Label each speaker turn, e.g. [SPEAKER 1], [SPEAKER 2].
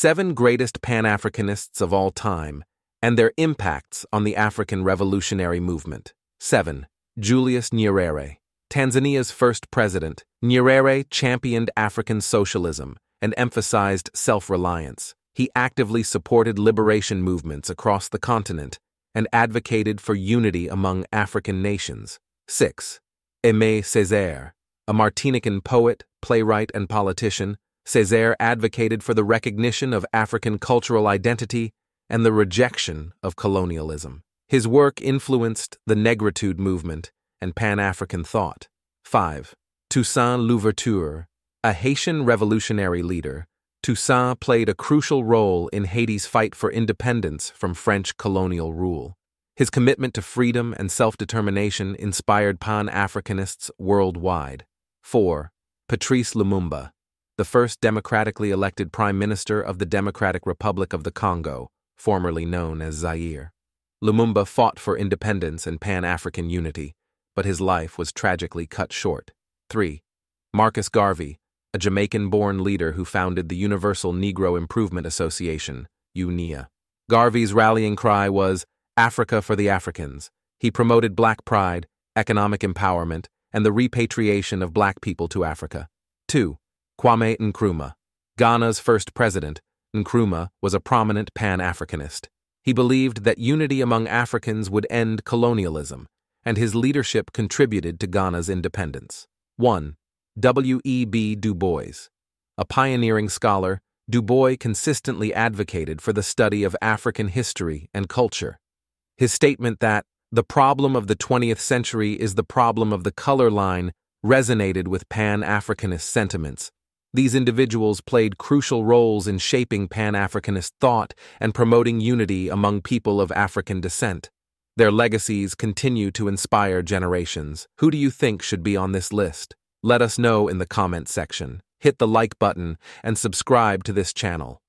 [SPEAKER 1] 7 greatest Pan-Africanists of all time and their impacts on the African revolutionary movement. 7. Julius Nyerere. Tanzania's first president, Nyerere championed African socialism and emphasized self-reliance. He actively supported liberation movements across the continent and advocated for unity among African nations. 6. Aimé Césaire. A Martinican poet, playwright, and politician, Césaire advocated for the recognition of African cultural identity and the rejection of colonialism. His work influenced the Negritude movement and Pan-African thought. 5. Toussaint Louverture. A Haitian revolutionary leader, Toussaint played a crucial role in Haiti's fight for independence from French colonial rule. His commitment to freedom and self-determination inspired Pan-Africanists worldwide. 4. Patrice Lumumba. The first democratically elected Prime Minister of the Democratic Republic of the Congo, formerly known as Zaire. Lumumba fought for independence and Pan-African unity, but his life was tragically cut short. 3. Marcus Garvey, a Jamaican-born leader who founded the Universal Negro Improvement Association, UNIA. Garvey's rallying cry was, "Africa for the Africans." He promoted black pride, economic empowerment, and the repatriation of black people to Africa. 2. Kwame Nkrumah. Ghana's first president, Nkrumah was a prominent Pan-Africanist. He believed that unity among Africans would end colonialism, and his leadership contributed to Ghana's independence. 1. W.E.B. DuBois. A pioneering scholar, DuBois consistently advocated for the study of African history and culture. His statement that the problem of the 20th century is the problem of the color line resonated with Pan-Africanist sentiments. These individuals played crucial roles in shaping Pan-Africanist thought and promoting unity among people of African descent. Their legacies continue to inspire generations. Who do you think should be on this list? Let us know in the comment section. Hit the like button and subscribe to this channel.